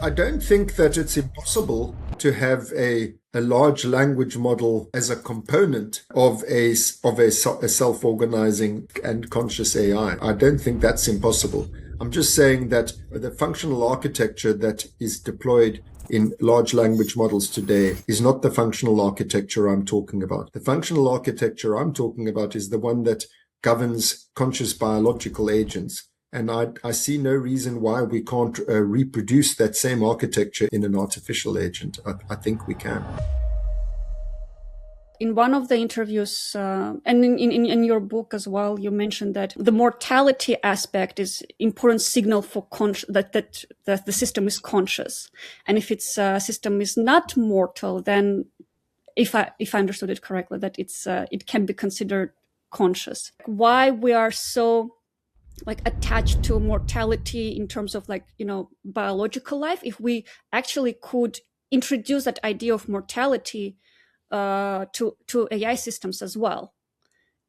I don't think that it's impossible to have a large language model as a component of a self-organizing and conscious AI. I don't think that's impossible. I'm just saying that the functional architecture that is deployed in large language models today is not the functional architecture I'm talking about. The functional architecture I'm talking about is the one that governs conscious biological agents. And I see no reason why we can't reproduce that same architecture in an artificial agent. I think we can. In one of the interviews, and in your book as well, you mentioned that the mortality aspect is important signal for that the system is conscious. And if its system is not mortal, then if I understood it correctly, that it can be considered conscious. Why we are so attached to mortality in terms of biological life, if we actually could introduce that idea of mortality to AI systems as well.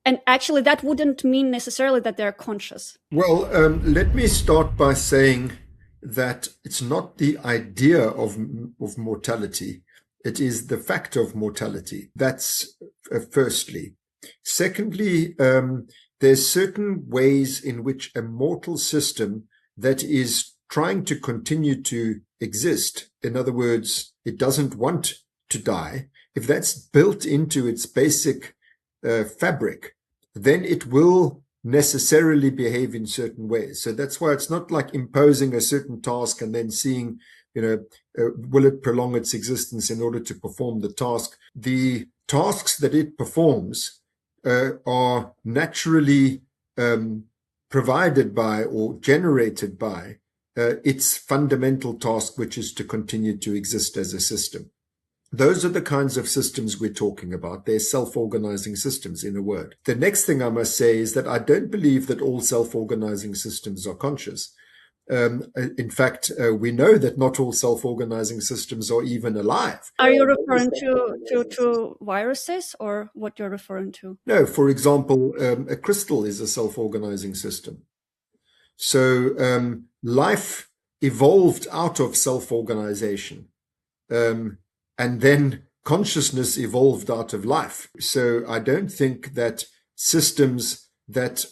And actually that wouldn't mean necessarily that they're conscious. Well, let me start by saying that it's not the idea of mortality. It is the fact of mortality. That's firstly. Secondly, there's certain ways in which a mortal system that is trying to continue to exist, in other words, it doesn't want to die, if that's built into its basic fabric, then it will necessarily behave in certain ways. So that's why it's not like imposing a certain task and then seeing, will it prolong its existence in order to perform the task? The tasks that it performs are naturally provided by or generated by its fundamental task, which is to continue to exist as a system. Those are the kinds of systems we're talking about. They're self-organizing systems, in a word. The next thing I must say is that I don't believe that all self-organizing systems are conscious. In fact, we know that not all self-organizing systems are even alive. Are you referring to viruses, or what you're referring to? No, for example, a crystal is a self-organizing system. So life evolved out of self-organization. And then consciousness evolved out of life. So I don't think that systems that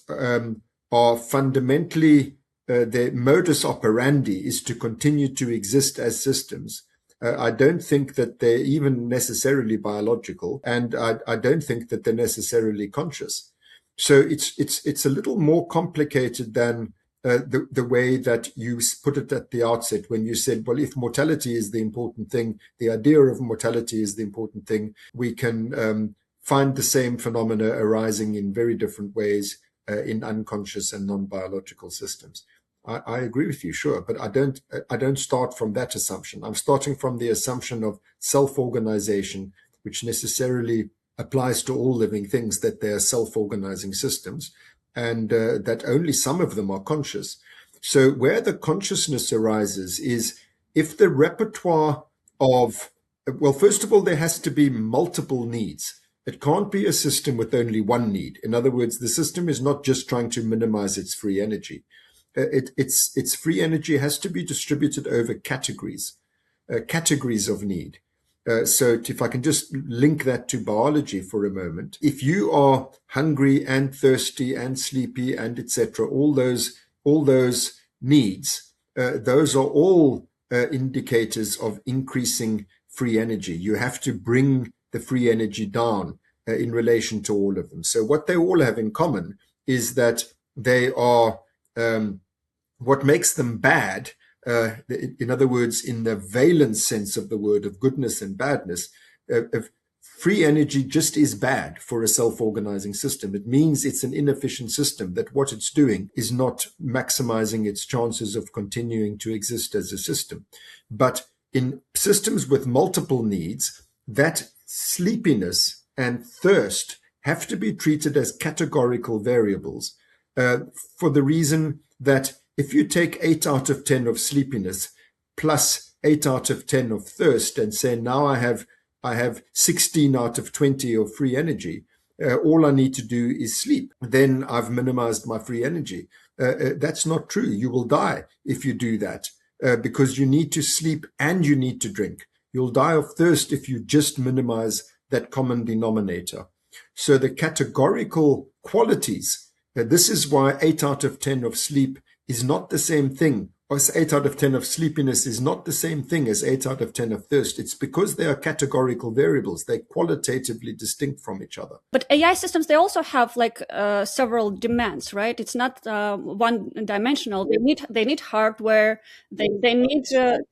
are fundamentally, their modus operandi is to continue to exist as systems. I don't think that they're even necessarily biological, and I don't think that they're necessarily conscious. So it's a little more complicated than the way that you put it at the outset when you said, well, if mortality is the important thing, the idea of mortality is the important thing, we can find the same phenomena arising in very different ways in unconscious and non-biological systems. I agree with you, sure, but I don't start from that assumption. I'm starting from the assumption of self-organization, which necessarily applies to all living things, that they are self-organizing systems, and that only some of them are conscious. So where the consciousness arises is if the repertoire of, well, first of all, there has to be multiple needs. It can't be a system with only one need. In other words, the system is not just trying to minimize its free energy. Its free energy has to be distributed over categories of need. So if I can just link that to biology for a moment, if you are hungry and thirsty and sleepy and etc., all those needs, those are all indicators of increasing free energy. You have to bring the free energy down in relation to all of them. So what they all have in common is that they are, what makes them bad, in other words, in the valence sense of the word of goodness and badness, free energy just is bad for a self-organizing system. It means it's an inefficient system, that what it's doing is not maximizing its chances of continuing to exist as a system. But in systems with multiple needs, that sleepiness and thirst have to be treated as categorical variables for the reason that if you take 8 out of 10 of sleepiness plus 8 out of 10 of thirst and say, now I have 16 out of 20 of free energy, all I need to do is sleep, then I've minimized my free energy. That's not true. You will die if you do that. because you need to sleep and you need to drink. You'll die of thirst if you just minimize that common denominator. So the categorical qualities, this is why 8 out of 10 of sleep is not the same thing, or 8 out of 10 of sleepiness is not the same thing as 8 out of 10 of thirst. It's because they are categorical variables. They're qualitatively distinct from each other. But AI systems, they also have like several demands, right? It's not one dimensional. They need hardware. They need.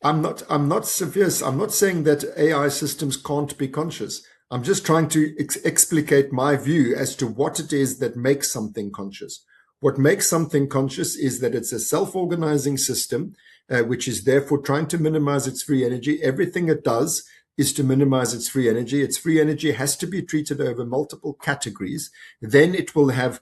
I'm not severe. I'm not saying that AI systems can't be conscious. I'm just trying to explicate my view as to what it is that makes something conscious. What makes something conscious is that it's a self-organizing system, which is therefore trying to minimize its free energy. Everything it does is to minimize its free energy. Its free energy has to be treated over multiple categories. Then it will have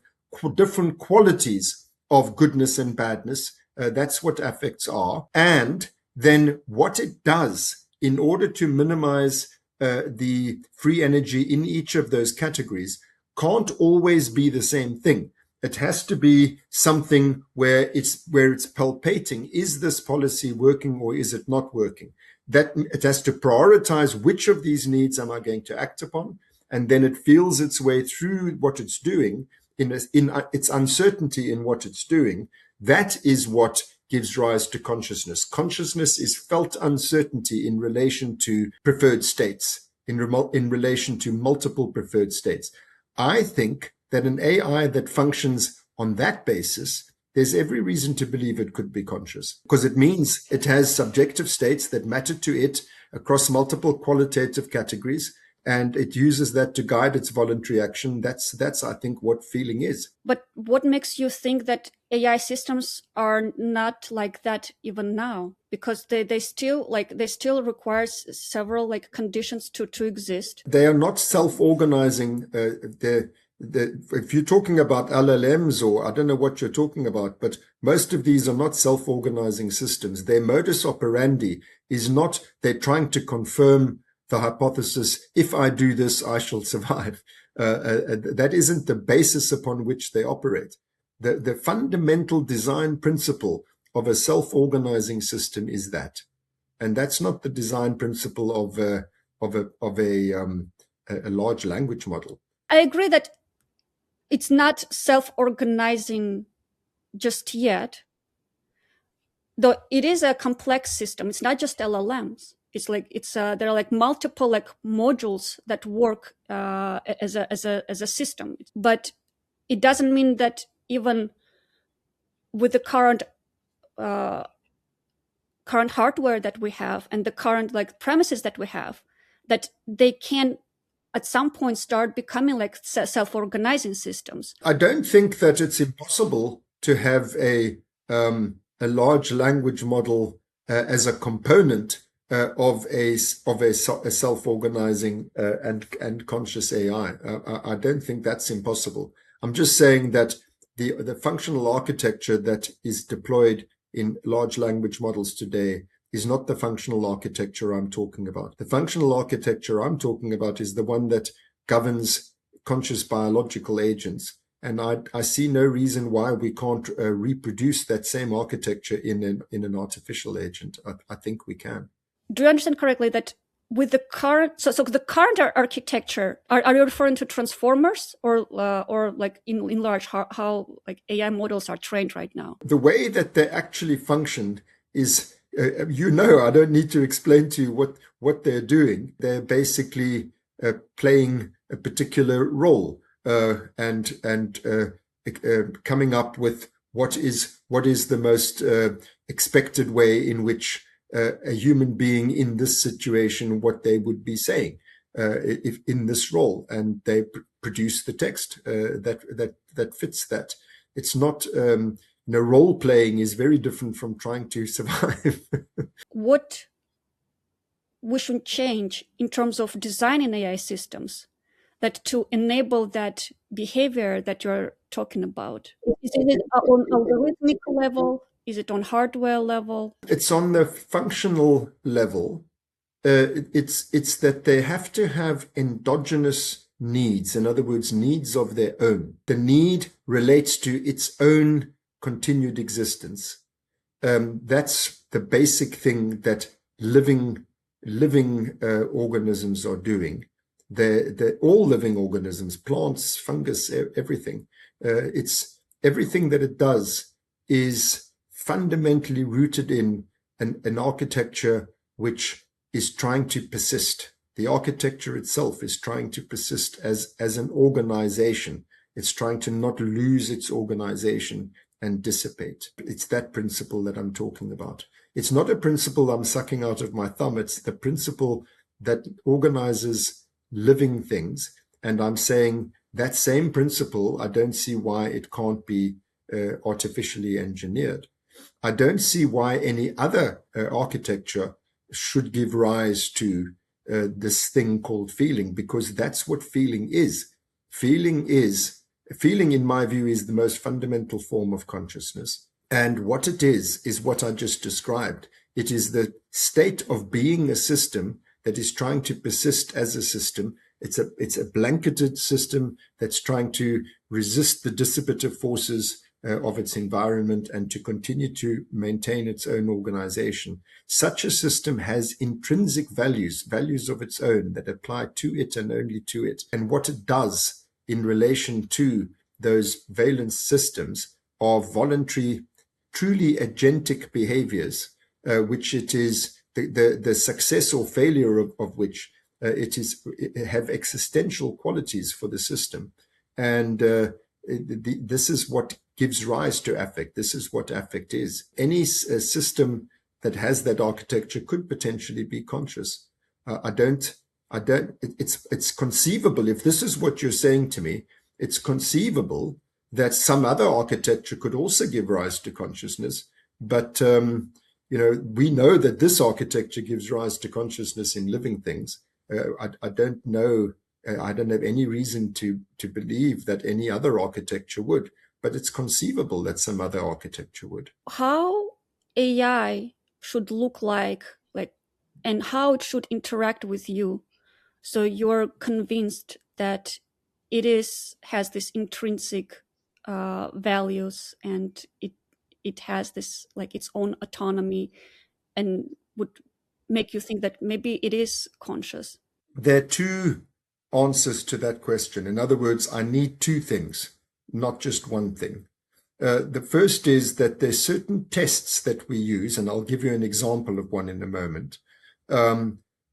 different qualities of goodness and badness. That's what affects are. And then what it does in order to minimize the free energy in each of those categories can't always be the same thing. It has to be something where it's palpating. Is this policy working or is it not working? That it has to prioritize which of these needs am I going to act upon, and then it feels its way through what it's doing in its uncertainty in what it's doing. That is what gives rise to consciousness. Consciousness is felt uncertainty in relation to preferred states, in relation to multiple preferred states. I think that an AI that functions on that basis, there's every reason to believe it could be conscious, because it means it has subjective states that matter to it across multiple qualitative categories, and it uses that to guide its voluntary action. That's I think what feeling is. But what makes you think that AI systems are not like that even now? Because they still require several like conditions to exist. They are not self-organizing. If you're talking about LLMs, or I don't know what you're talking about, but most of these are not self-organizing systems. Their modus operandi is not, they're trying to confirm the hypothesis, if I do this, I shall survive. That isn't the basis upon which they operate. The fundamental design principle of a self-organizing system is that. And that's not the design principle of a large language model. I agree that it's not self-organizing just yet, though it is a complex system. It's not just LLMs. It's like there are like multiple like modules that work as a system. But it doesn't mean that even with the current hardware that we have and the current like premises that we have, that they can at some point start becoming like self-organizing systems. I don't think that it's impossible to have a large language model as a component of a self-organizing and conscious AI. I don't think that's impossible. I'm just saying that the functional architecture that is deployed in large language models today is not the functional architecture I'm talking about. The functional architecture I'm talking about is the one that governs conscious biological agents. And I see no reason why we can't reproduce that same architecture in an artificial agent. I think we can. Do you understand correctly that with the current, so the current architecture, are you referring to transformers or like in large how like AI models are trained right now? The way that they actually function is, I don't need to explain to you what they're doing. They're basically playing a particular role and coming up with what is the most expected way in which a human being in this situation, what they would be saying if in this role, and they produce the text that fits that. It's not role playing is very different from trying to survive. What we should change in terms of designing AI systems that to enable that behavior that you're talking about? Is it on algorithmic level? Is it on hardware level? It's on the functional level. It's that they have to have endogenous needs. In other words, needs of their own. The need relates to its own continued existence. That's the basic thing that living organisms are doing. They're all living organisms, plants, fungus, everything. It's everything that it does is fundamentally rooted in an architecture which is trying to persist. The architecture itself is trying to persist as an organization. It's trying to not lose its organization and dissipate. It's that principle that I'm talking about. It's not a principle I'm sucking out of my thumb. It's the principle that organizes living things. And I'm saying that same principle, I don't see why it can't be artificially engineered. I don't see why any other architecture should give rise to this thing called feeling, because that's what feeling is. Feeling, in my view, is the most fundamental form of consciousness. And what it is what I just described. It is the state of being a system that is trying to persist as a system. It's a blanketed system that's trying to resist the dissipative forces of its environment and to continue to maintain its own organization. Such a system has intrinsic values of its own that apply to it and only to it. And what it does in relation to those valence systems are voluntary, truly agentic behaviors, which it is the success or failure of which it have existential qualities for the system. And this is what gives rise to affect. This is what affect is. Any system that has that architecture could potentially be conscious. It's conceivable, if this is what you're saying to me, it's conceivable that some other architecture could also give rise to consciousness. But, we know that this architecture gives rise to consciousness in living things. I don't know. I don't have any reason to believe that any other architecture would, but it's conceivable that some other architecture would. How AI should look like, and how it should interact with you, so you're convinced that it has this intrinsic values, and it has this its own autonomy, and would make you think that maybe it is conscious. There are two answers to that question. In other words, I need two things, not just one thing. The first is that there's certain tests that we use, and I'll give you an example of one in a moment,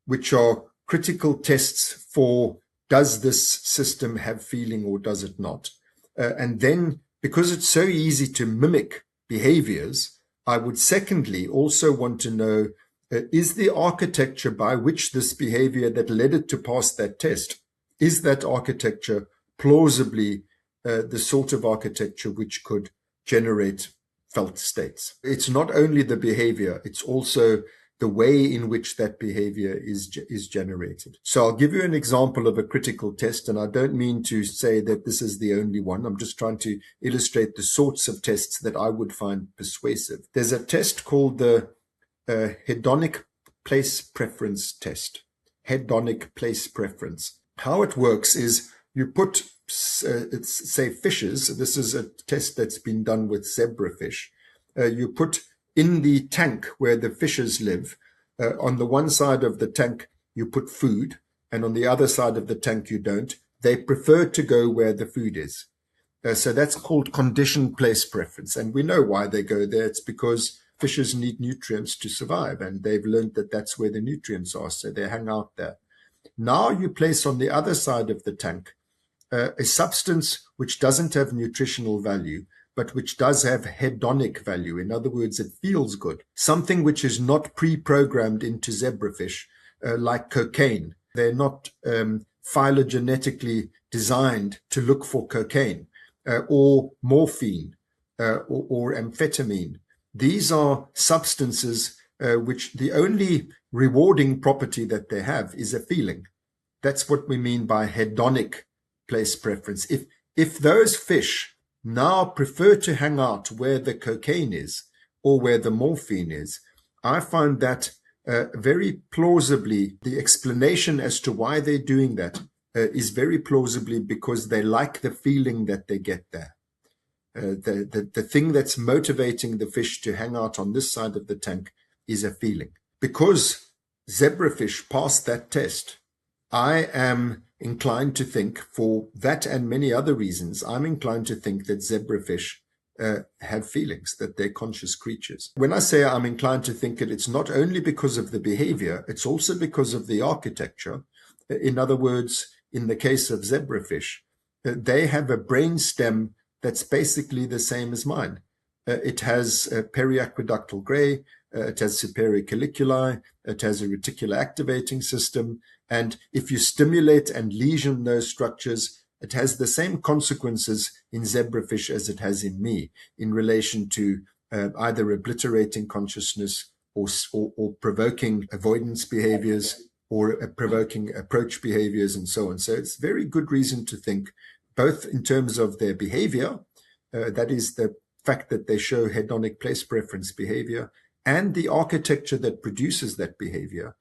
which are critical tests for, does this system have feeling or does it not? And then, because it's so easy to mimic behaviors, I would secondly also want to know, is the architecture by which this behavior that led it to pass that test, is that architecture plausibly the sort of architecture which could generate felt states? It's not only the behavior, it's also the way in which that behavior is generated. So I'll give you an example of a critical test, and I don't mean to say that this is the only one. I'm just trying to illustrate the sorts of tests that I would find persuasive. There's a test called the hedonic place preference test. Hedonic place preference. How it works is you put, say, fishes. This is a test that's been done with zebrafish. You put in the tank where the fishes live, on the one side of the tank, you put food, and on the other side of the tank, you don't. They prefer to go where the food is. So that's called conditioned place preference. And we know why they go there. It's because fishes need nutrients to survive, and they've learned that that's where the nutrients are, so they hang out there. Now you place on the other side of the tank a substance which doesn't have nutritional value, but which does have hedonic value. In other words, it feels good. Something which is not pre-programmed into zebrafish, like cocaine. They're not phylogenetically designed to look for cocaine or morphine or amphetamine. These are substances which the only rewarding property that they have is a feeling. That's what we mean by hedonic place preference. If those fish now prefer to hang out where the cocaine is or where the morphine is, I find that very plausibly, the explanation as to why they're doing that is very plausibly because they like the feeling that they get there. The thing that's motivating the fish to hang out on this side of the tank is a feeling. Because zebrafish passed that test, I am inclined to think, for that and many other reasons, I'm inclined to think that zebrafish have feelings, that they're conscious creatures. When I say I'm inclined to think it, it's not only because of the behavior, it's also because of the architecture. In other words, in the case of zebrafish, they have a brainstem that's basically the same as mine. It has a periaqueductal gray, it has superior colliculi, it has a reticular activating system, and if you stimulate and lesion those structures, it has the same consequences in zebrafish as it has in me in relation to either obliterating consciousness or provoking avoidance behaviors or provoking approach behaviors and so on. So it's very good reason to think, both in terms of their behavior, that is the fact that they show hedonic place preference behavior, and the architecture that produces that behavior,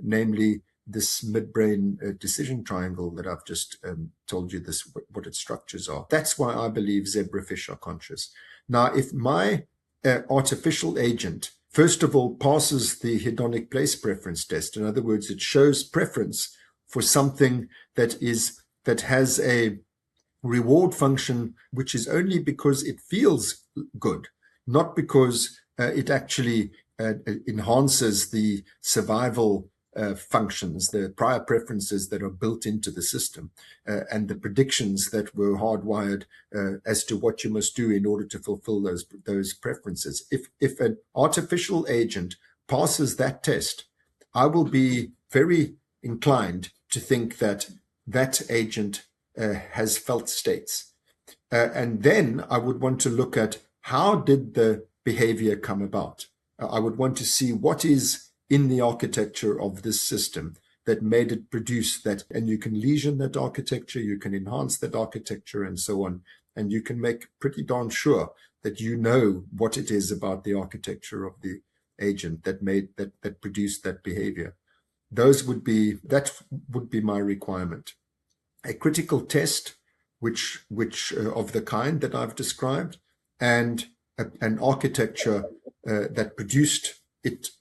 namely this midbrain decision triangle that I've just told you what its structures are. That's why I believe zebrafish are conscious. Now, if my artificial agent, first of all, passes the hedonic place preference test, in other words, it shows preference for something that has a reward function, which is only because it feels good, not because it actually enhances the survival functions, the prior preferences that are built into the system, and the predictions that were hardwired as to what you must do in order to fulfill those preferences. If an artificial agent passes that test, I will be very inclined to think that that agent has felt states. And then I would want to look at how did the behavior come about. I would want to see what is in the architecture of this system that made it produce that. And you can lesion that architecture, you can enhance that architecture and so on. And you can make pretty darn sure that you know what it is about the architecture of the agent that produced that behavior. That would be my requirement. A critical test, which of the kind that I've described, and an architecture that produced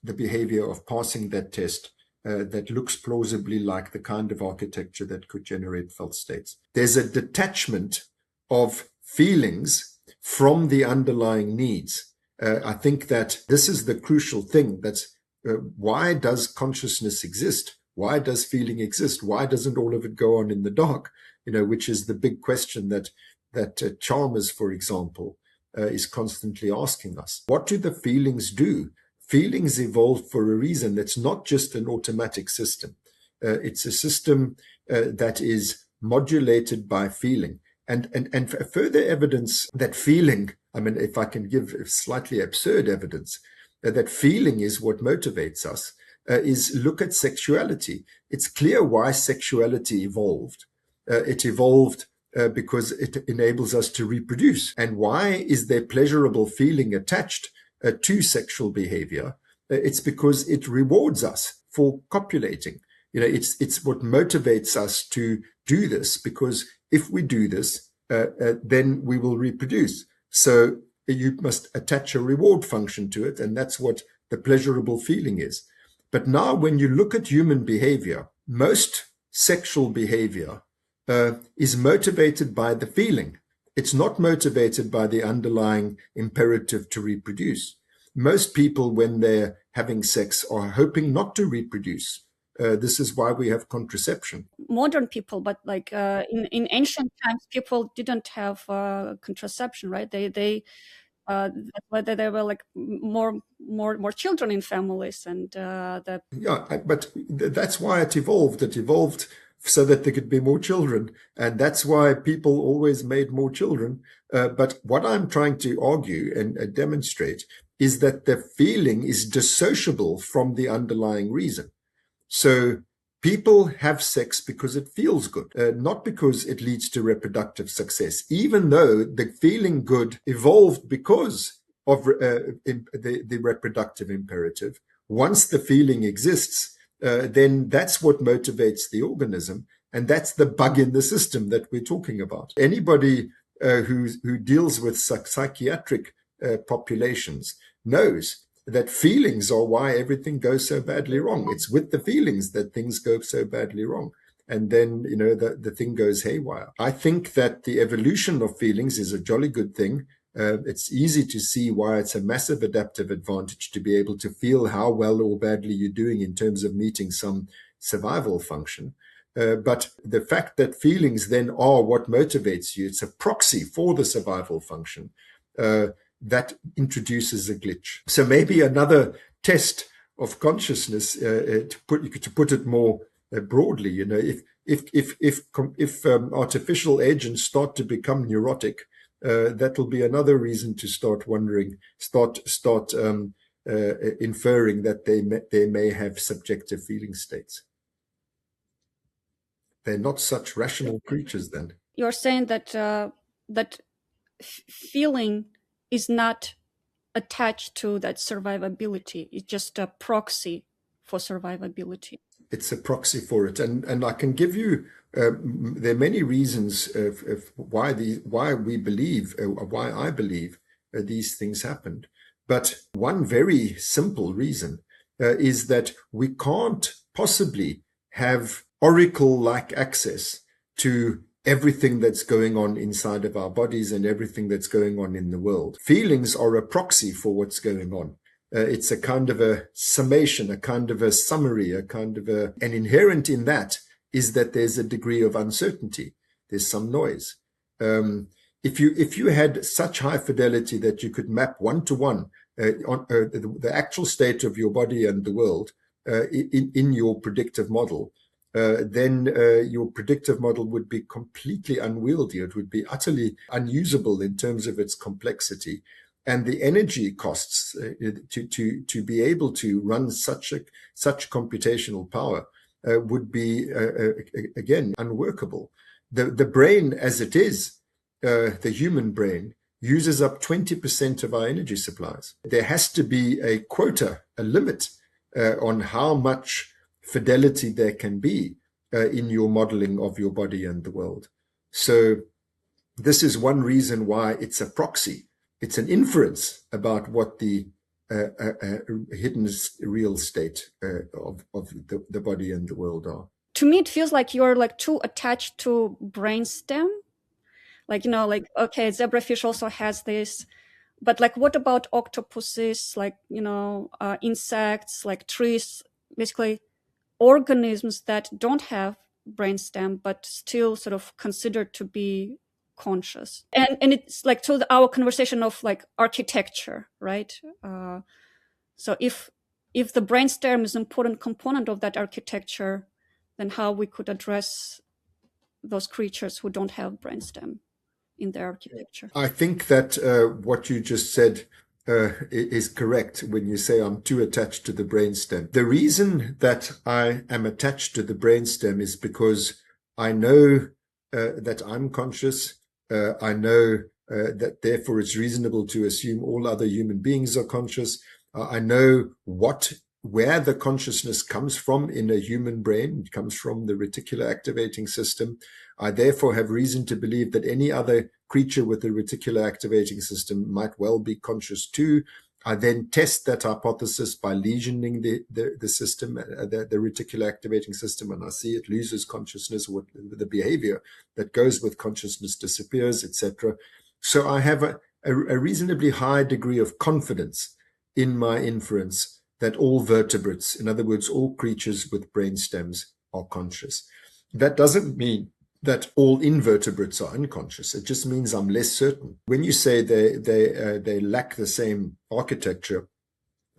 the behavior of passing that test that looks plausibly like the kind of architecture that could generate felt states. There's a detachment of feelings from the underlying needs. I think that this is the crucial thing. That's why does consciousness exist? Why does feeling exist? Why doesn't all of it go on in the dark? Which is the big question that Chalmers, for example, is constantly asking us. What do the feelings do? Feelings evolved for a reason. That's not just an automatic system. It's a system that is modulated by feeling. And further evidence that feeling, I mean, if I can give slightly absurd evidence, that feeling is what motivates us, is look at sexuality. It's clear why sexuality evolved. It evolved because it enables us to reproduce. And why is there pleasurable feeling attached to sexual behavior? It's because it rewards us for copulating. It's what motivates us to do this, because if we do this, then we will reproduce. So you must attach a reward function to it, and that's what the pleasurable feeling is. But now when you look at human behavior, most sexual behavior is motivated by the feeling. It's not motivated by the underlying imperative to reproduce. Most people, when they're having sex, are hoping not to reproduce. This is why we have contraception. Modern people, but like in ancient times, people didn't have contraception, right? Whether there were like more children in families, and but that's why it evolved. It evolved so that there could be more children, and that's why people always made more children. But what I'm trying to argue and demonstrate is that the feeling is dissociable from the underlying reason. So people have sex because it feels good, not because it leads to reproductive success, even though the feeling good evolved because of the reproductive imperative. Once the feeling exists, then that's what motivates the organism. And that's the bug in the system that we're talking about. Anybody who deals with psychiatric populations knows that feelings are why everything goes so badly wrong. It's with the feelings that things go so badly wrong. And then, the thing goes haywire. I think that the evolution of feelings is a jolly good thing. It's easy to see why it's a massive adaptive advantage to be able to feel how well or badly you're doing in terms of meeting some survival function. But the fact that feelings then are what motivates you, it's a proxy for the survival function, that introduces a glitch. So maybe another test of consciousness, to put it more broadly, if artificial agents start to become neurotic, that will be another reason to start wondering, inferring that they may have subjective feeling states. They're not such rational creatures then. You're saying that that feeling is not attached to that survivability. It's just a proxy for survivability. It's a proxy for it, and I can give you. There are many reasons of why we believe, why I believe these things happened. But one very simple reason is that we can't possibly have oracle-like access to everything that's going on inside of our bodies and everything that's going on in the world. Feelings are a proxy for what's going on. It's a kind of a summation, a kind of a summary, and inherent in that is that there's a degree of uncertainty. There's some noise. If you had such high fidelity that you could map one-to-one on the actual state of your body and the world in your predictive model, then your predictive model would be completely unwieldy. It would be utterly unusable in terms of its complexity. And the energy costs to be able to run such computational power would be, again, unworkable. The brain as it is, the human brain, uses up 20% of our energy supplies. There has to be a quota, a limit on how much fidelity there can be in your modeling of your body and the world. So this is one reason why it's a proxy. It's an inference about what the hidden real state of the body and the world are. To me, it feels like you're like too attached to brainstem. Like, okay, zebrafish also has this, but like, what about octopuses, like, insects, like trees, basically organisms that don't have brainstem, but still sort of considered to be conscious. And it's like to our conversation of like architecture, right? So if the brainstem is an important component of that architecture, then how we could address those creatures who don't have brainstem in their architecture. I think that what you just said is correct when you say I'm too attached to the brainstem. The reason that I am attached to the brainstem is because I know that I'm conscious. I know that therefore it's reasonable to assume all other human beings are conscious. I know where the consciousness comes from in a human brain. It comes from the reticular activating system. I therefore have reason to believe that any other creature with a reticular activating system might well be conscious too. I then test that hypothesis by lesioning the system, the reticular activating system, and I see it loses consciousness, or the behavior that goes with consciousness disappears, etc. So I have a reasonably high degree of confidence in my inference that all vertebrates, in other words, all creatures with brain stems, are conscious. That doesn't mean that all invertebrates are unconscious. It just means I'm less certain. When you say they lack the same architecture,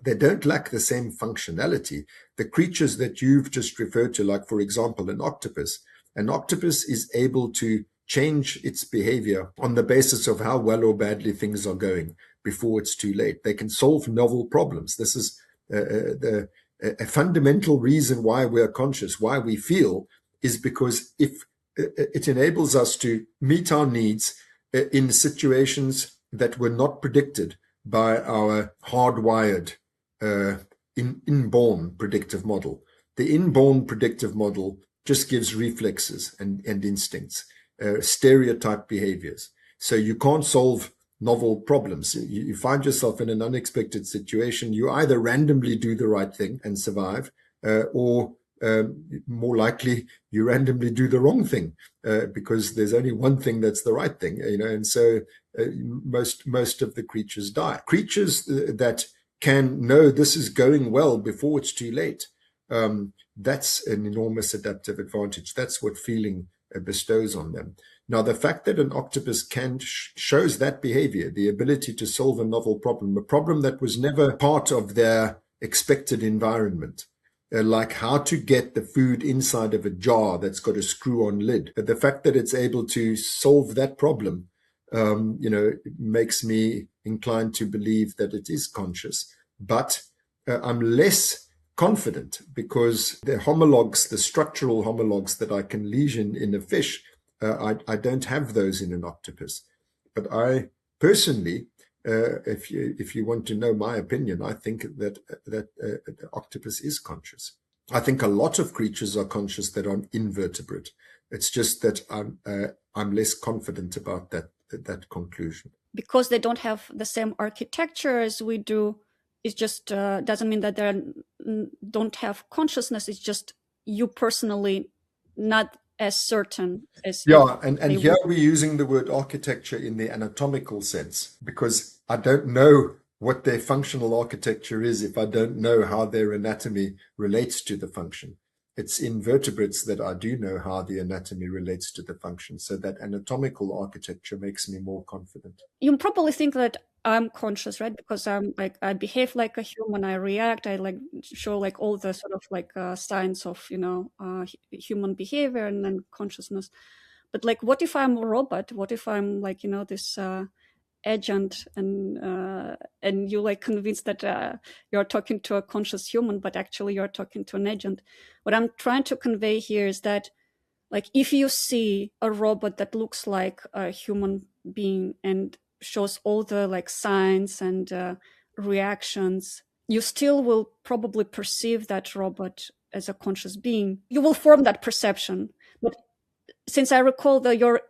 they don't lack the same functionality. The creatures that you've just referred to, like, for example, an octopus is able to change its behavior on the basis of how well or badly things are going before it's too late. They can solve novel problems. This is a fundamental reason why we are conscious, why we feel, is because if it enables us to meet our needs in situations that were not predicted by our hardwired inborn predictive model. The inborn predictive model just gives reflexes and instincts, stereotype behaviors. So you can't solve novel problems. You find yourself in an unexpected situation. You either randomly do the right thing and survive, or more likely you randomly do the wrong thing, because there's only one thing that's the right thing, and so most of the creatures die. Creatures that can know this is going well before it's too late, that's an enormous adaptive advantage. That's what feeling bestows on them. Now, the fact that an octopus shows that behavior, the ability to solve a novel problem, a problem that was never part of their expected environment, like how to get the food inside of a jar that's got a screw-on lid. But the fact that it's able to solve that problem, makes me inclined to believe that it is conscious. But I'm less confident, because the homologs, the structural homologs that I can lesion in a fish, I don't have those in an octopus. But I personally, if you want to know my opinion, I think that the octopus is conscious. I think a lot of creatures are conscious that are invertebrate. It's just that I'm less confident about that conclusion. Because they don't have the same architecture as we do, it just doesn't mean that they don't have consciousness. It's just you personally not as certain as and here we're using the word architecture in the anatomical sense, because I don't know what their functional architecture is if I don't know how their anatomy relates to the function. It's in vertebrates that I do know how the anatomy relates to the function. So that anatomical architecture makes me more confident. You probably think that I'm conscious, right? Because I behave like a human, I react, I show all the sort of signs of, human behavior and then consciousness. But what if I'm a robot? What if I'm this agent, and you convinced that you're talking to a conscious human, but actually you're talking to an agent. What I'm trying to convey here is that if you see a robot that looks like a human being and shows all the signs and reactions, you still will probably perceive that robot as a conscious being. You will form that perception. But since I recall your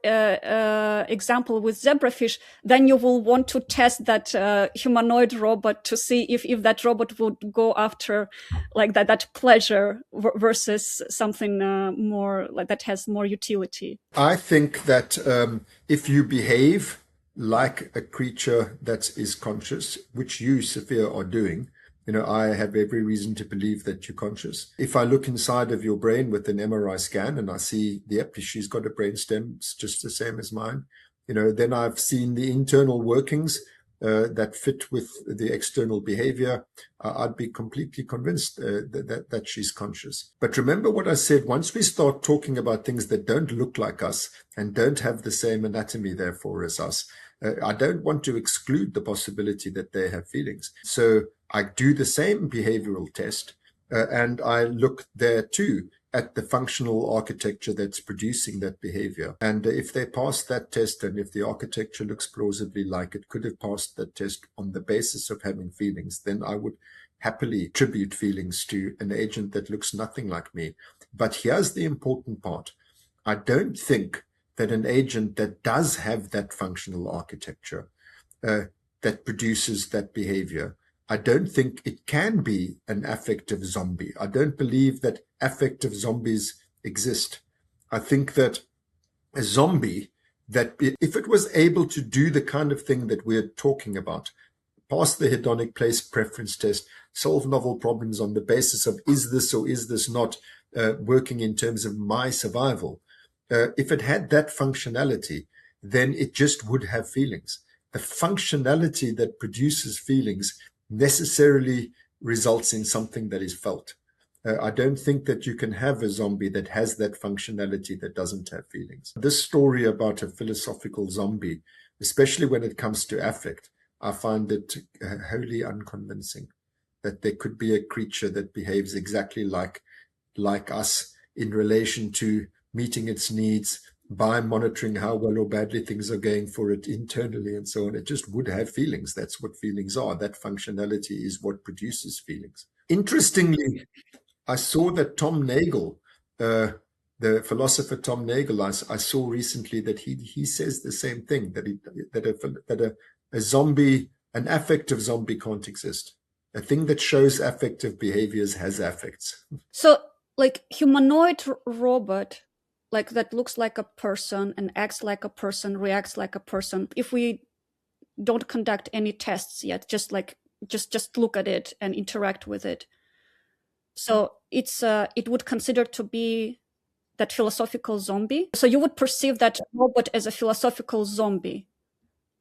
example with zebrafish, then you will want to test that humanoid robot to see if that robot would go after that pleasure versus something more that has more utility. I think that if you behave like a creature that is conscious, which you, Sophia, are doing, I have every reason to believe that you're conscious. If I look inside of your brain with an MRI scan and I see, yep, she's got a brainstem, it's just the same as mine, then I've seen the internal workings that fit with the external behavior, I'd be completely convinced that she's conscious. But remember what I said, once we start talking about things that don't look like us and don't have the same anatomy, therefore, as us, I don't want to exclude the possibility that they have feelings. So I do the same behavioral test, and I look there too at the functional architecture that's producing that behavior. And if they pass that test, and if the architecture looks plausibly like it could have passed that test on the basis of having feelings, then I would happily attribute feelings to an agent that looks nothing like me. But here's the important part. I don't think that an agent that does have that functional architecture that produces that behavior, I don't think it can be an affective zombie. I don't believe that affective zombies exist. I think that a zombie, that if it was able to do the kind of thing that we're talking about, pass the hedonic place preference test, solve novel problems on the basis of is this or is this not working in terms of my survival, if it had that functionality, then it just would have feelings. The functionality that produces feelings necessarily results in something that is felt. I don't think that you can have a zombie that has that functionality that doesn't have feelings. This story about a philosophical zombie, especially when it comes to affect, I find it wholly unconvincing, that there could be a creature that behaves exactly like us in relation to meeting its needs by monitoring how well or badly things are going for it internally and so on. It just would have feelings. That's what feelings are. That functionality is what produces feelings. Interestingly, I saw that Tom Nagel, the philosopher Tom Nagel, I saw recently that he says the same thing, that an affective zombie can't exist. A thing that shows affective behaviors has affects. So, like humanoid robot, like that looks like a person and acts like a person, reacts like a person. If we don't conduct any tests yet, just look at it and interact with it. So it would consider to be that philosophical zombie. So you would perceive that robot as a philosophical zombie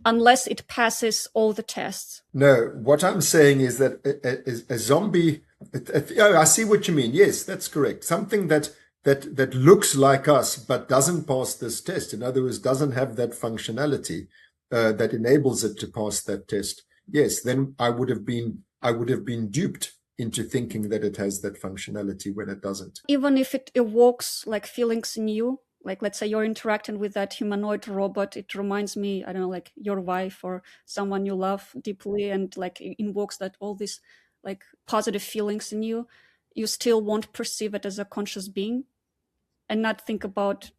unless it passes all the tests. No, what I'm saying is that a zombie. Oh, I see what you mean. Yes, that's correct. Something that looks like us but doesn't pass this test. In other words, doesn't have that functionality that enables it to pass that test. Yes, then I would have been duped into thinking that it has that functionality when it doesn't. Even if it evokes like feelings in you, like let's say you're interacting with that humanoid robot, it reminds me, I don't know, like your wife or someone you love deeply, and like it invokes that all these like positive feelings in you, you still won't perceive it as a conscious being and not think about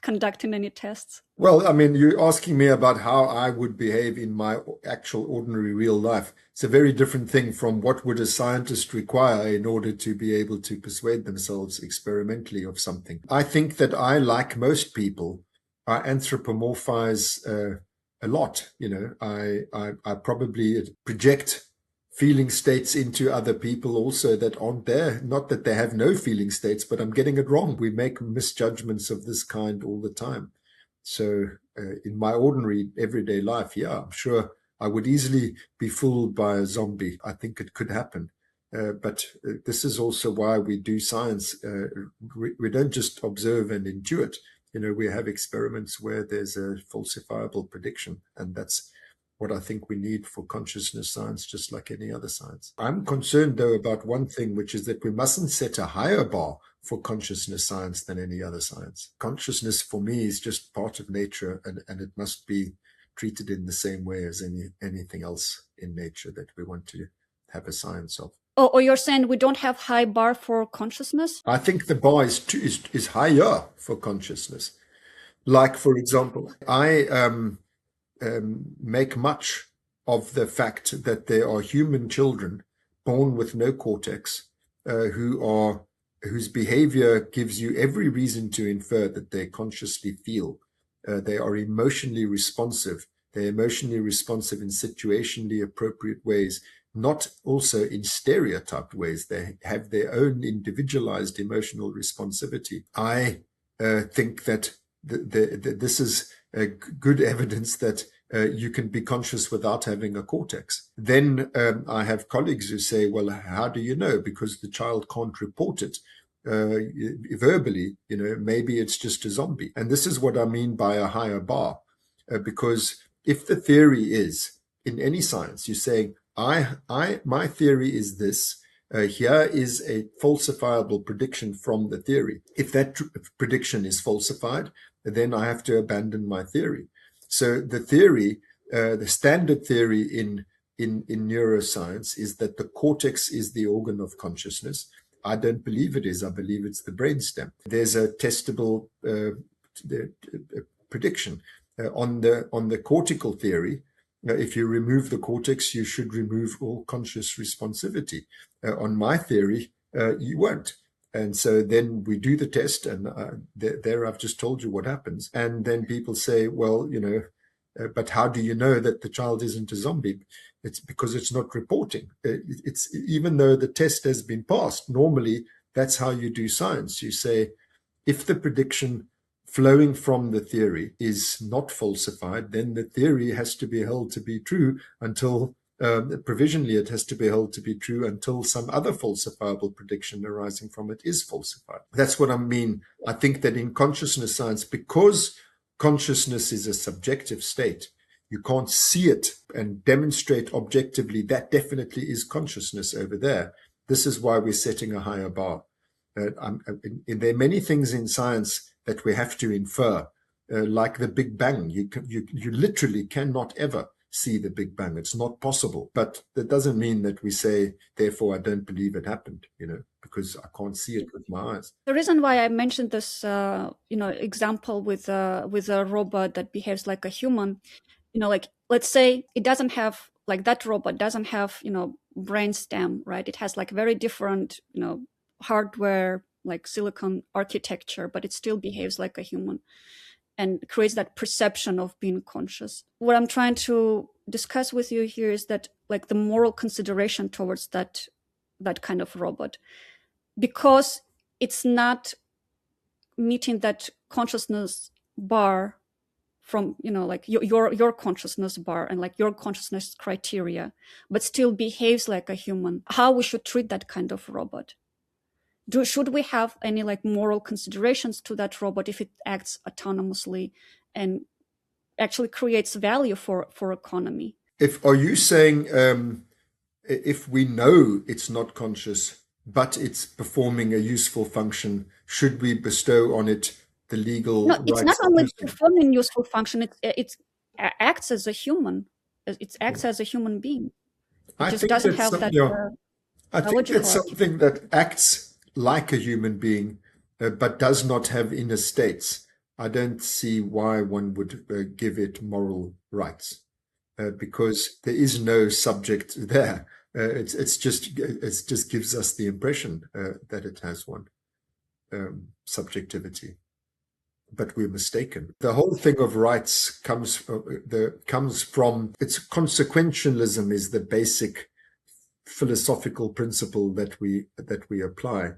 conducting any tests. Well, I mean, you're asking me about how I would behave in my actual ordinary real life. It's a very different thing from what would a scientist require in order to be able to persuade themselves experimentally of something. I think that I, like most people, I anthropomorphize a lot. You know, I probably project feeling states into other people also that aren't there. Not that they have no feeling states, but I'm getting it wrong. We make misjudgments of this kind all the time. So in my ordinary everyday life, yeah, I'm sure I would easily be fooled by a zombie. I think it could happen. But this is also why we do science. We don't just observe and intuit. You know, we have experiments where there's a falsifiable prediction, and that's what I think we need for consciousness science, just like any other science. I'm concerned, though, about one thing, which is that we mustn't set a higher bar for consciousness science than any other science. Consciousness, for me, is just part of nature, and it must be treated in the same way as anything else in nature that we want to have a science of. Oh, or you're saying we don't have high bar for consciousness? I think the bar is higher for consciousness. Like, for example, I make much of the fact that there are human children born with no cortex whose behavior gives you every reason to infer that they consciously feel. They are emotionally responsive. They're emotionally responsive in situationally appropriate ways, not also in stereotyped ways. They have their own individualized emotional responsivity. I think that this is good evidence that you can be conscious without having a cortex. Then I have colleagues who say, well, how do you know? Because the child can't report it verbally, you know, maybe it's just a zombie. And this is what I mean by a higher bar, because if the theory is in any science, you're saying, my theory is this. Here is a falsifiable prediction from the theory. If that prediction is falsified, then I have to abandon my theory. So the theory, the standard theory in neuroscience is that the cortex is the organ of consciousness. I don't believe it is. I believe it's the brainstem. There's a testable prediction on the cortical theory. If you remove the cortex, you should remove all conscious responsivity. On my theory, you won't. And so then we do the test, and there I've just told you what happens. And then people say, well, you know, but how do you know that the child isn't a zombie? It's because it's not reporting. It's even though the test has been passed. Normally, that's how you do science. You say, if the prediction flowing from the theory is not falsified, then the theory has to be held to be true until provisionally it has to be held to be true until some other falsifiable prediction arising from it is falsified. That's what I mean. I think that in consciousness science, because consciousness is a subjective state, you can't see it and demonstrate objectively that definitely is consciousness over there. This is why we're setting a higher bar. There are many things in science that we have to infer, like the Big Bang. You literally cannot ever see the Big Bang. It's not possible. But that doesn't mean that we say, therefore, I don't believe it happened, you know, because I can't see it with my eyes. The reason why I mentioned this, example with a robot that behaves like a human, like let's say it doesn't have, like, that robot doesn't have, brainstem, right? It has like very different, hardware, like silicon architecture, but it still behaves like a human and creates that perception of being conscious. What I'm trying to discuss with you here is that, like, the moral consideration towards that kind of robot, because it's not meeting that consciousness bar from, like your consciousness bar and like your consciousness criteria, but still behaves like a human. How we should treat that kind of robot? Should we have any like moral considerations to that robot if it acts autonomously and actually creates value for economy? Are you saying if we know it's not conscious, but it's performing a useful function, should we bestow on it the legal No, it's not rights of only using it? performing useful function. It acts as a human. It acts as a human being. It I just think doesn't that's have that I think biological that's something that acts like a human being, but does not have inner states. I don't see why one would give it moral rights, because there is no subject there. It's just gives us the impression that it has one subjectivity, but we're mistaken. The whole thing of rights comes from its consequentialism is the basic philosophical principle that we apply.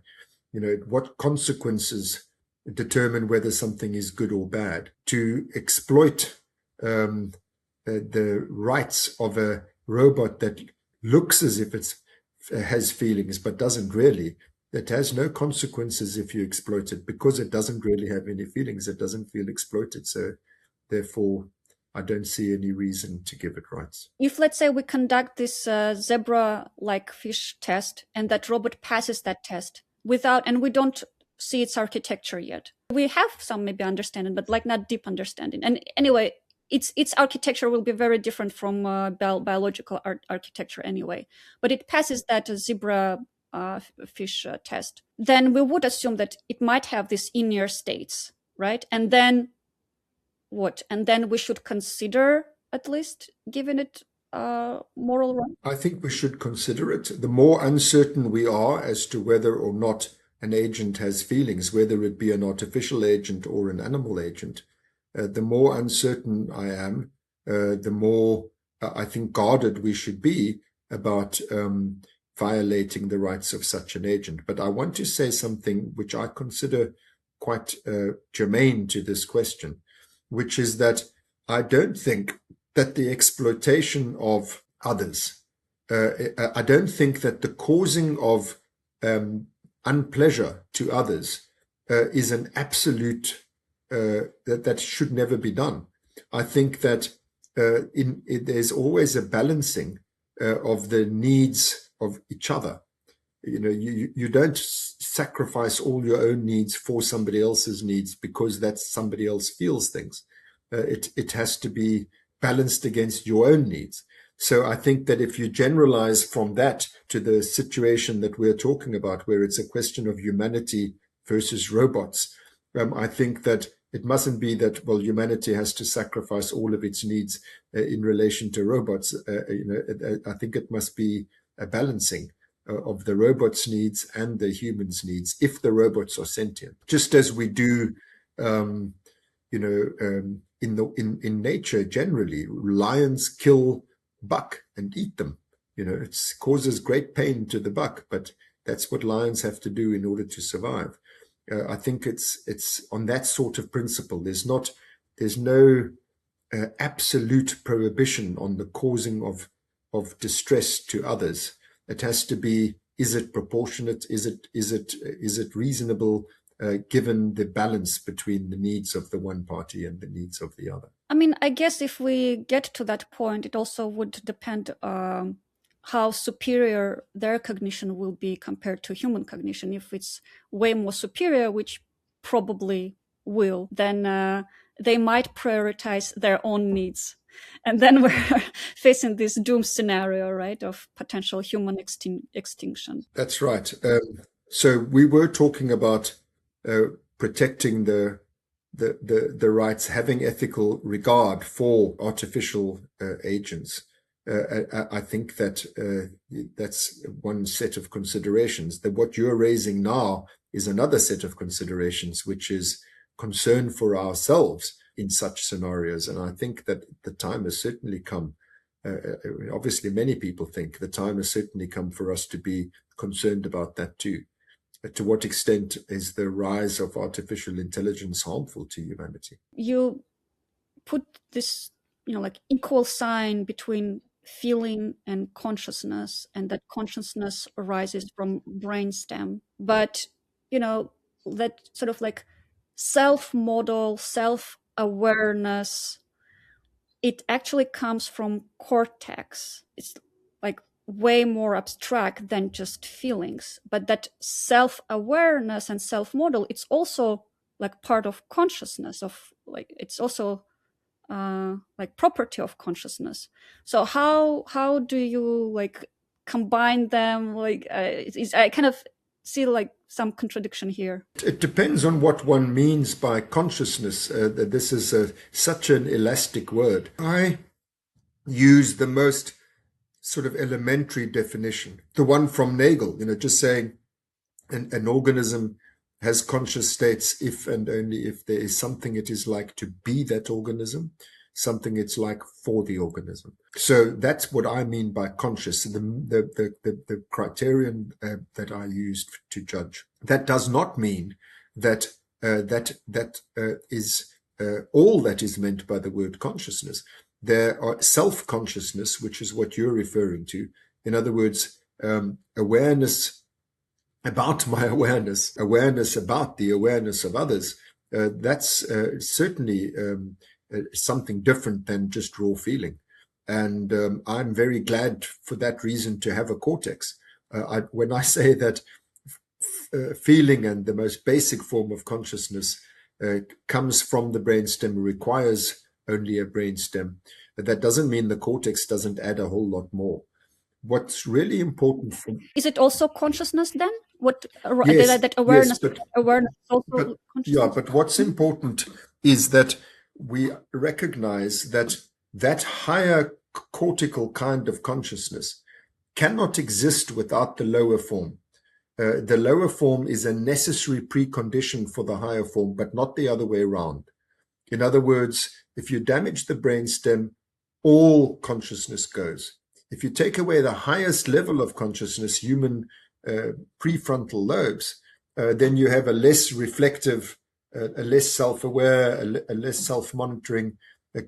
What consequences determine whether something is good or bad. To exploit the rights of a robot that looks as if it has feelings but doesn't really, that has no consequences if you exploit it, because it doesn't really have any feelings. It doesn't feel exploited. So therefore, I don't see any reason to give it rights. If, let's say, we conduct this zebra-like fish test and that robot passes that test and we don't see its architecture yet. We have some maybe understanding, but like not deep understanding. And anyway, its architecture will be very different from biological architecture anyway. But it passes that zebra fish test. Then we would assume that it might have these inner states, right? And then what? And then we should consider at least giving it moral right? I think we should consider it. The more uncertain we are as to whether or not an agent has feelings, whether it be an artificial agent or an animal agent, the more uncertain I am, the more I think guarded we should be about violating the rights of such an agent. But I want to say something which I consider quite germane to this question, which is that I don't think that the exploitation of others, I don't think that the causing of unpleasure to others is an absolute, that should never be done. I think that there's always a balancing of the needs of each other. You don't sacrifice all your own needs for somebody else's needs because somebody else feels things. It has to be balanced against your own needs. So I think that if you generalize from that to the situation that we're talking about, where it's a question of humanity versus robots, I think that it mustn't be that, well, humanity has to sacrifice all of its needs in relation to robots. I think it must be a balancing of the robot's needs and the human's needs, if the robots are sentient, just as we do, in nature generally. Lions kill buck and eat them. It causes great pain to the buck, but that's what lions have to do in order to survive. I think it's on that sort of principle. There's no absolute prohibition on the causing of distress to others. It has to be, is it proportionate? Is it reasonable, given the balance between the needs of the one party and the needs of the other? I mean, I guess if we get to that point, it also would depend how superior their cognition will be compared to human cognition. If it's way more superior, which probably will, then they might prioritize their own needs. And then we're facing this doom scenario, right, of potential human extinction. That's right. So we were talking about protecting the the rights, having ethical regard for artificial agents. I think that that's one set of considerations. That what you're raising now is another set of considerations, which is concern for ourselves in such scenarios. And I think that the time has certainly come. Obviously, many people think the time has certainly come for us to be concerned about that too. To what extent is the rise of artificial intelligence harmful to humanity? You put this, like equal sign between feeling and consciousness, and that consciousness arises from brainstem. But, that sort of like self-model, self-awareness, it actually comes from cortex. It's like way more abstract than just feelings. But that self-awareness and self-model, it's also like part of consciousness, of like, it's also like property of consciousness. So how do you like combine them? Like I kind of see like some contradiction here. It depends on what one means by consciousness. This is such an elastic word. I use the most sort of elementary definition, the one from Nagel, just saying an organism has conscious states if and only if there is something it is like to be that organism, something it's like for the organism. So that's what I mean by conscious, the criterion that I used to judge. That does not mean that that is all that is meant by the word consciousness. There are self-consciousness, which is what you're referring to. In other words, awareness about my awareness about the awareness of others. That's certainly something different than just raw feeling. And I'm very glad for that reason to have a cortex. When I say that feeling and the most basic form of consciousness comes from the brainstem, requires only a brainstem, that doesn't mean the cortex doesn't add a whole lot more. What's really important is it also consciousness then? What yes, that awareness, yes, awareness also consciousness? Yeah, but what's important is that we recognize that higher cortical kind of consciousness cannot exist without the lower form. The lower form is a necessary precondition for the higher form, but not the other way around. In other words, if you damage the brainstem, all consciousness goes. If you take away the highest level of consciousness, human prefrontal lobes, then you have a less reflective, a less self-aware, a less self-monitoring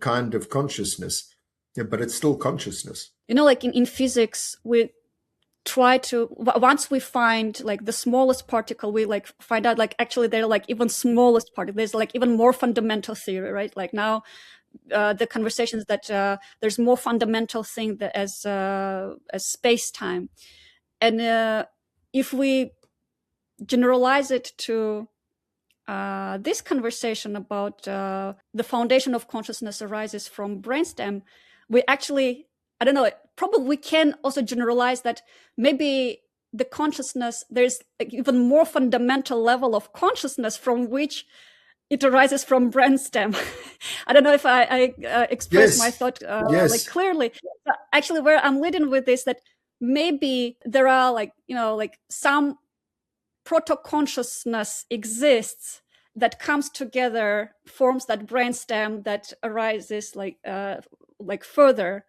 kind of consciousness. Yeah, but it's still consciousness. Like in physics, we try to, once we find like the smallest particle, we like find out like actually they're like even smallest particle. There's like even more fundamental theory, right? Like now the conversations that there's more fundamental thing that as space-time. And if we generalize it to this conversation about the foundation of consciousness arises from brainstem, we actually, I don't know, probably we can also generalize that maybe the consciousness, there's like even more fundamental level of consciousness from which it arises from brainstem. I don't know if I expressed my thought like clearly. Actually, where I'm leading with this, that maybe there are like, like some proto-consciousness exists that comes together, forms that brainstem that arises like further.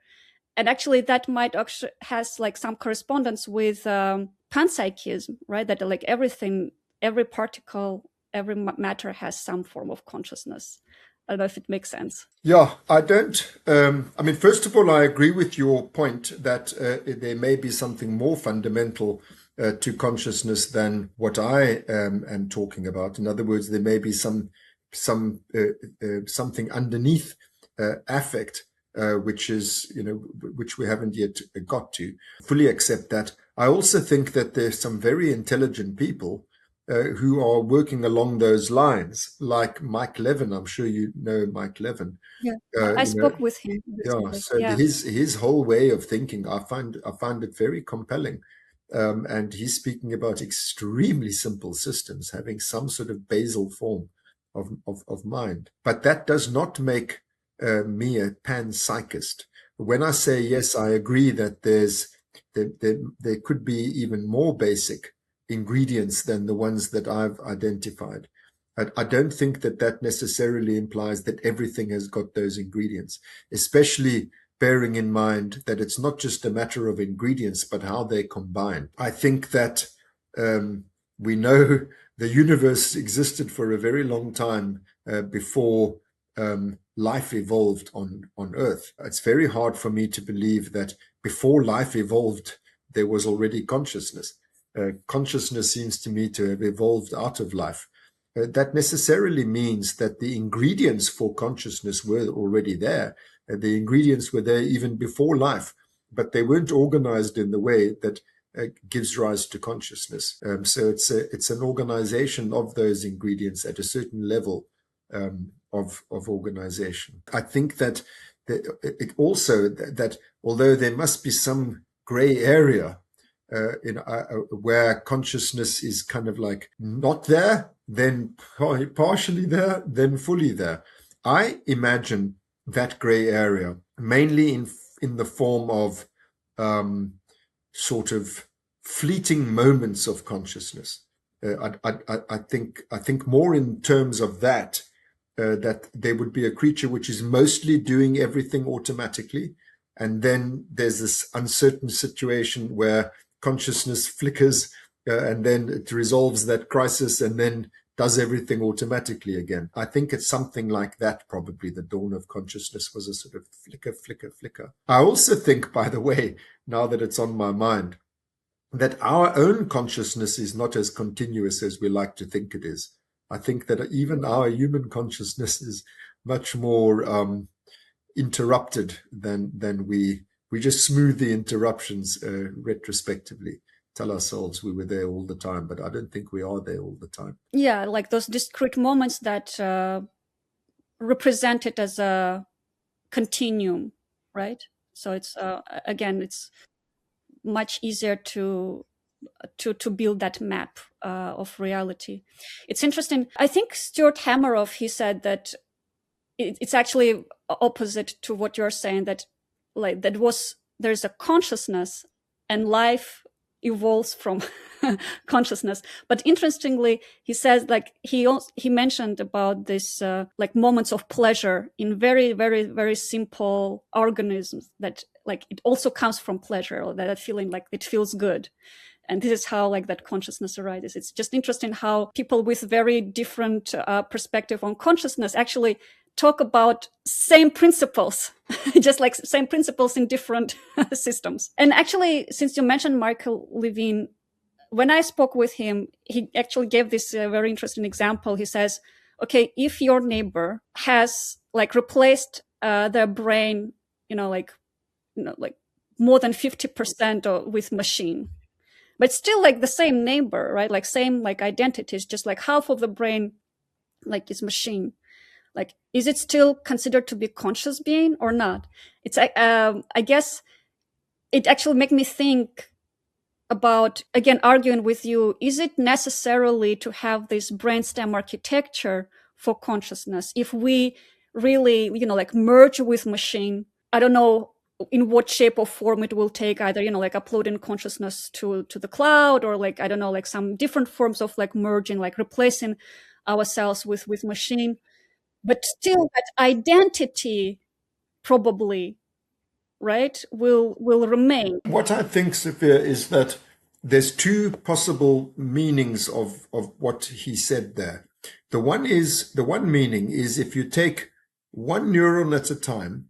And actually that might actually has like some correspondence with panpsychism, right? That like everything, every particle, every matter has some form of consciousness. I don't know if it makes sense. Yeah, I don't. I mean, first of all, I agree with your point that there may be something more fundamental to consciousness than what I am talking about. In other words, there may be something underneath affect, which is, which we haven't yet got to. Fully accept that. I also think that there's some very intelligent people who are working along those lines, like Mike Levin. I'm sure you know Mike Levin. Yeah, I spoke with him. Yeah, so his whole way of thinking, I find it very compelling. And he's speaking about extremely simple systems having some sort of basal form. of mind. But that does not make me a panpsychist. When I say yes, I agree that there could be even more basic ingredients than the ones that I've identified. I don't think that necessarily implies that everything has got those ingredients, especially bearing in mind that it's not just a matter of ingredients, but how they combine. I think that we know the universe existed for a very long time before life evolved on Earth. It's very hard for me to believe that before life evolved, there was already consciousness. Consciousness seems to me to have evolved out of life. That necessarily means that the ingredients for consciousness were already there. The ingredients were there even before life, but they weren't organized in the way that gives rise to consciousness. So it's an organization of those ingredients at a certain level of organization. I think that it also that although there must be some gray area where consciousness is kind of like not there, then partially there, then fully there. I imagine that gray area mainly in the form of sort of fleeting moments of consciousness. I think more in terms of that there would be a creature which is mostly doing everything automatically, and then there's this uncertain situation where consciousness flickers and then it resolves that crisis and then does everything automatically again. I think it's something like that, probably. The dawn of consciousness was a sort of flicker, flicker, flicker. I also think, by the way, now that it's on my mind, that our own consciousness is not as continuous as we like to think it is. I think that even our human consciousness is much more interrupted than we just smooth the interruptions retrospectively. Tell ourselves we were there all the time, but I don't think we are there all the time. Yeah, like those discrete moments that represent it as a continuum, right? So it's again, it's much easier to build that map of reality. It's interesting. I think Stuart Hameroff, he said that it's actually opposite to what you're saying, that like there's a consciousness and life evolves from consciousness. But interestingly, he says, like he mentioned about this like moments of pleasure in very, very, very simple organisms, that like it also comes from pleasure, or that feeling like it feels good. And this is how like that consciousness arises. It's just interesting how people with very different perspective on consciousness actually talk about same principles, just like same principles in different systems. And actually, since you mentioned Michael Levine, when I spoke with him, he actually gave this very interesting example. He says, okay, if your neighbor has like replaced their brain, like more than 50% with machine, but still like the same neighbor, right? Like same like identities, just like half of the brain like is machine. Like, is it still considered to be conscious being or not? It's I guess it actually made me think about, again, arguing with you, is it necessarily to have this brainstem architecture for consciousness? If we really, like merge with machine, I don't know in what shape or form it will take, either, like uploading consciousness to the cloud, or like, I don't know, like some different forms of like merging, like replacing ourselves with machine. But still that identity probably, right, will remain. What I think, Sophia, is that there's two possible meanings of what he said there. The one meaning is if you take one neuron at a time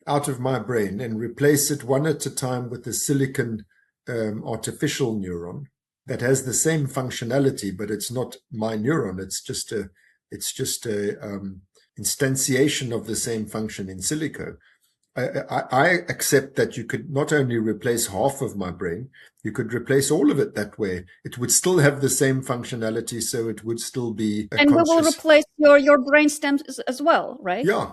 out of my brain and replace it one at a time with a silicon artificial neuron that has the same functionality, but it's not my neuron. It's just a instantiation of the same function in silico. I accept that you could not only replace half of my brain, you could replace all of it that way. It would still have the same functionality, so it would still be and conscious. We will replace your brain stems as well, right? Yeah,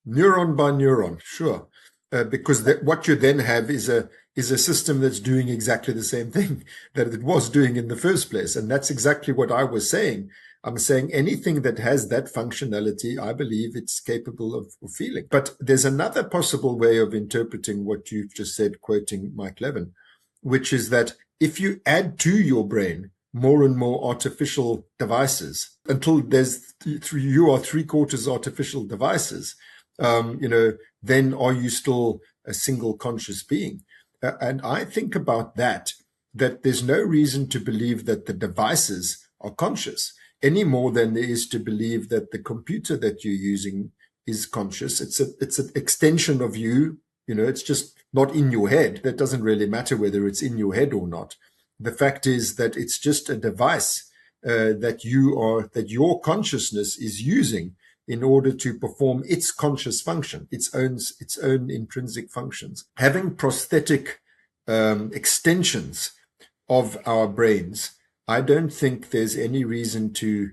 neuron by neuron, sure. Because what you then have is a system that's doing exactly the same thing that it was doing in the first place. And that's exactly what I was saying. I'm saying anything that has that functionality, I believe it's capable of feeling. But there's another possible way of interpreting what you've just said, quoting Mike Levin, which is that if you add to your brain more and more artificial devices until you are 3/4 artificial devices, then are you still a single conscious being? And I think about that there's no reason to believe that the devices are conscious any more than there is to believe that the computer that you're using is conscious. It's an extension of you. It's just not in your head. That doesn't really matter whether it's in your head or not. The fact is that it's just a device that your consciousness is using in order to perform its conscious function, its own intrinsic functions. Having prosthetic extensions of our brains, I don't think there's any reason to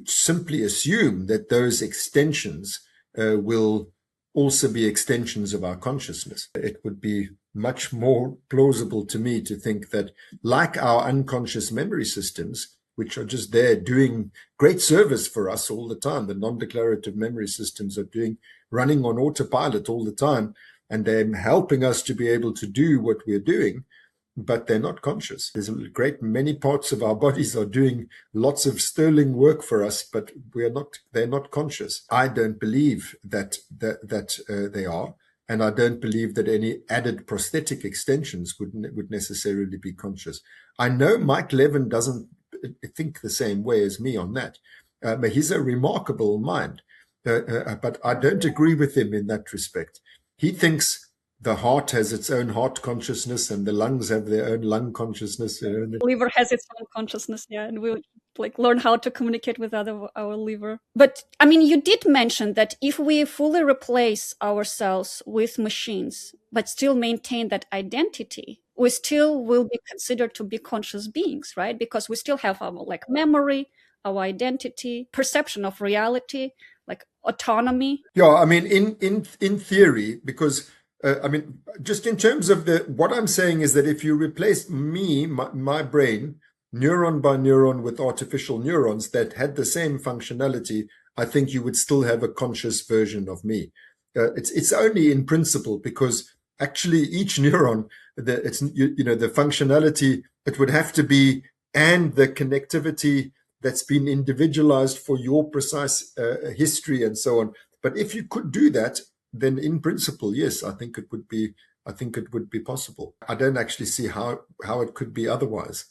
simply assume that those extensions will also be extensions of our consciousness. It would be much more plausible to me to think that, like our unconscious memory systems, which are just there doing great service for us all the time, the non-declarative memory systems are running on autopilot all the time, and they're helping us to be able to do what we're doing, but they're not conscious. There's a great many parts of our bodies are doing lots of sterling work for us, but they're not conscious. I don't believe that they are, and I don't believe that any added prosthetic extensions would necessarily be conscious. I know Mike Levin doesn't think the same way as me on that, but he's a remarkable mind, but I don't agree with him in that respect. He thinks the heart has its own heart consciousness and the lungs have their own lung consciousness. The liver has its own consciousness, yeah, and we learn how to communicate with our liver. But I mean, you did mention that if we fully replace ourselves with machines, but still maintain that identity, we still will be considered to be conscious beings, right? Because we still have our memory, our identity, perception of reality, autonomy. Yeah, I mean, in theory, because just in terms of what I'm saying is that if you replace my brain, neuron by neuron with artificial neurons that had the same functionality, I think you would still have a conscious version of me. It's only in principle, because actually each neuron, the functionality, it would have to be, and the connectivity that's been individualized for your precise history and so on. But if you could do that, then in principle, yes, I think it would be possible. I don't actually see how it could be otherwise.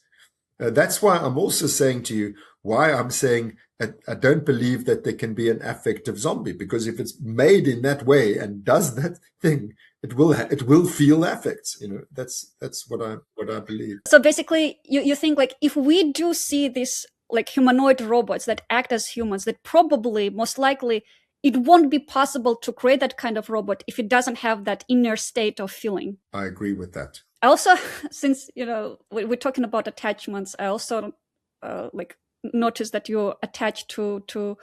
That's why I'm also saying to you why I'm saying I don't believe that there can be an affective zombie, because if it's made in that way and does that thing, it will feel affects. That's what I believe. So basically, you think if we do see these humanoid robots that act as humans, that probably most likely it won't be possible to create that kind of robot if it doesn't have that inner state of feeling. I agree with that. Also, since we're talking about attachments, I also noticed that you're attached to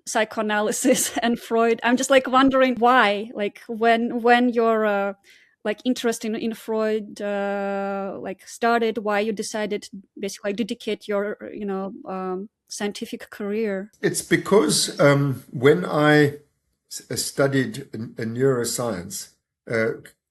psychoanalysis and Freud. I'm just wondering why, when your interest in Freud started, why you decided to basically dedicate your scientific career. It's because when I studied neuroscience,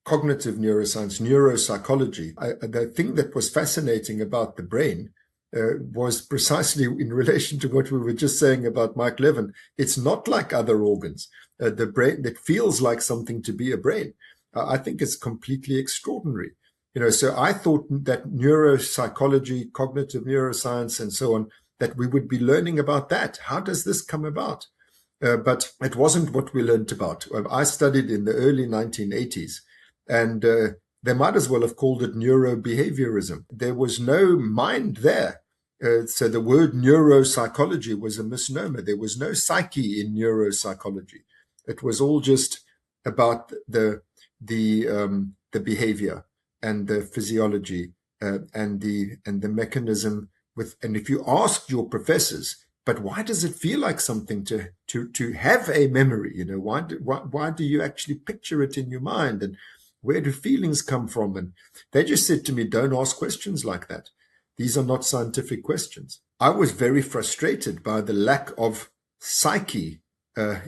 cognitive neuroscience, neuropsychology, the thing that was fascinating about the brain was precisely in relation to what we were just saying about Mike Levin. It's not like other organs. The brain that feels like something to be a brain. I think it's completely extraordinary. So I thought that neuropsychology, cognitive neuroscience, and so on, that we would be learning about that. How does this come about? But it wasn't what we learned about. I studied in the early 1980s, and they might as well have called it neurobehaviorism. There was no mind there. So the word neuropsychology was a misnomer. There was no psyche in neuropsychology. It was all just about the behavior and the physiology and the mechanism. And if you ask your professors, but why does it feel like something to have a memory? Why do you actually picture it in your mind? And where do feelings come from? And they just said to me, don't ask questions like that. These are not scientific questions. I was very frustrated by the lack of psyche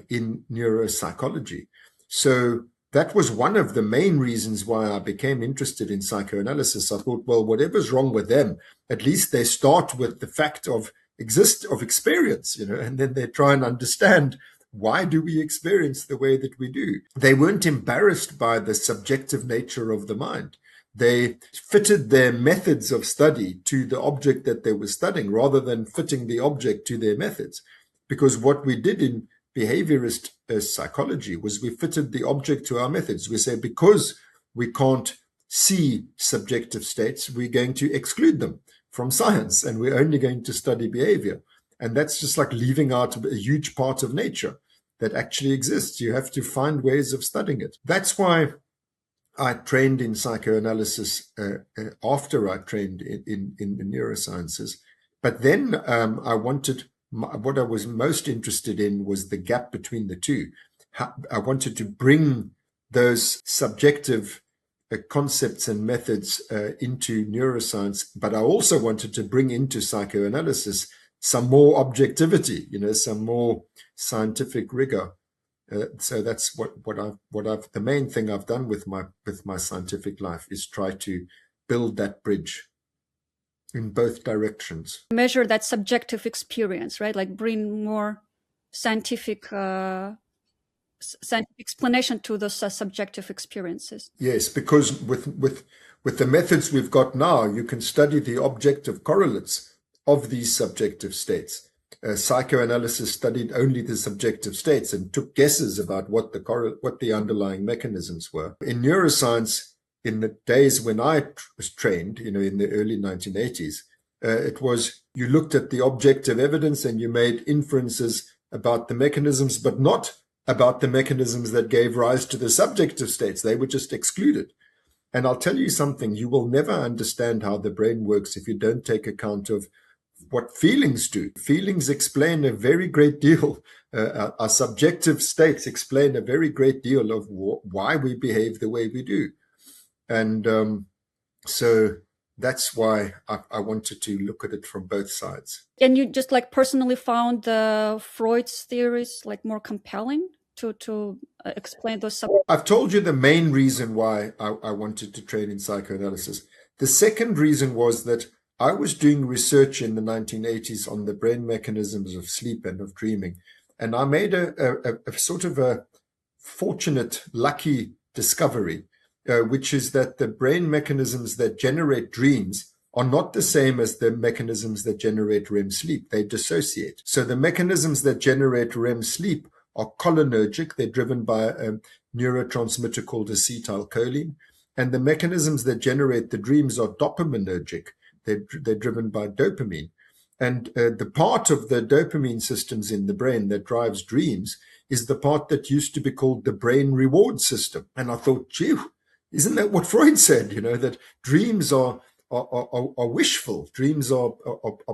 in neuropsychology. So that was one of the main reasons why I became interested in psychoanalysis. I thought, well, whatever's wrong with them, at least they start with the fact of experience, and then they try and understand, why do we experience the way that we do? They weren't embarrassed by the subjective nature of the mind. They fitted their methods of study to the object that they were studying rather than fitting the object to their methods. Because what we did in behaviorist psychology was we fitted the object to our methods. We say, because we can't see subjective states, we're going to exclude them from science and we're only going to study behavior. And that's just like leaving out a huge part of nature that actually exists. You have to find ways of studying it. That's why I trained in psychoanalysis after I trained in the neurosciences. But then I wanted, what I was most interested in was the gap between the two. I wanted to bring those subjective concepts and methods into neuroscience, but I also wanted to bring into psychoanalysis some more objectivity, some more scientific rigor. So that's what I've the main thing I've done with my scientific life is try to build that bridge in both directions. Measure that subjective experience, right? Like bring more scientific explanation to those subjective experiences. Yes, because with the methods we've got now, you can study the objective correlates of these subjective states. Psychoanalysis studied only the subjective states and took guesses about what the underlying mechanisms were. In neuroscience, in the days when I was trained, in the early 1980s, it was you looked at the objective evidence and you made inferences about the mechanisms, but not about the mechanisms that gave rise to the subjective states. They were just excluded. And I'll tell you something, you will never understand how the brain works if you don't take account of what feelings do. Feelings explain a very great deal. Our subjective states explain a very great deal of why we behave the way we do. And so that's why I wanted to look at it from both sides. And you just personally found Freud's theories more compelling to explain those. I've told you the main reason why I wanted to train in psychoanalysis. The second reason was that I was doing research in the 1980s on the brain mechanisms of sleep and of dreaming. And I made a sort of a fortunate, lucky discovery, which is that the brain mechanisms that generate dreams are not the same as the mechanisms that generate REM sleep. They dissociate. So the mechanisms that generate REM sleep are cholinergic. They're driven by a neurotransmitter called acetylcholine. And the mechanisms that generate the dreams are dopaminergic. They're driven by dopamine. And the part of the dopamine systems in the brain that drives dreams is the part that used to be called the brain reward system. And I thought, gee, isn't that what Freud said? That dreams are wishful. Dreams are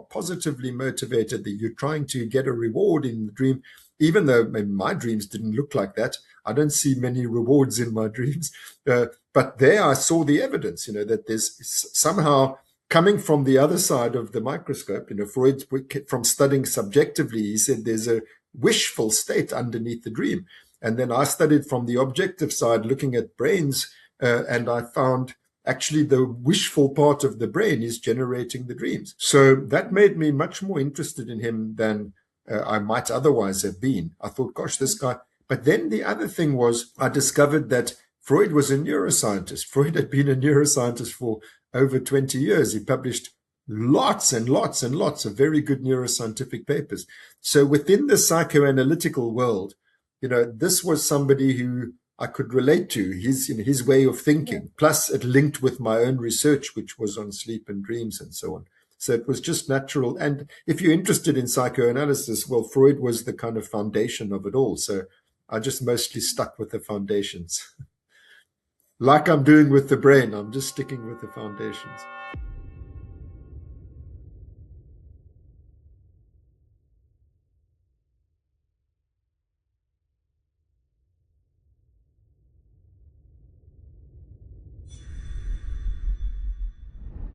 positively motivated, that you're trying to get a reward in the dream, even though my dreams didn't look like that. I don't see many rewards in my dreams. But there I saw the evidence, that there's somehow coming from the other side of the microscope, Freud, from studying subjectively, he said there's a wishful state underneath the dream. And then I studied from the objective side, looking at brains, and I found actually the wishful part of the brain is generating the dreams. So that made me much more interested in him than I might otherwise have been. I thought, gosh, this guy. But then the other thing was I discovered that Freud was a neuroscientist. Freud had been a neuroscientist for over 20 years. He published lots and lots and lots of very good neuroscientific papers. So within the psychoanalytical world, this was somebody who I could relate to, his way of thinking. Plus it linked with my own research, which was on sleep and dreams and so on. So it was just natural. And if you're interested in psychoanalysis, well, Freud was the kind of foundation of it all. So I just mostly stuck with the foundations. Like I'm doing with the brain, I'm just sticking with the foundations.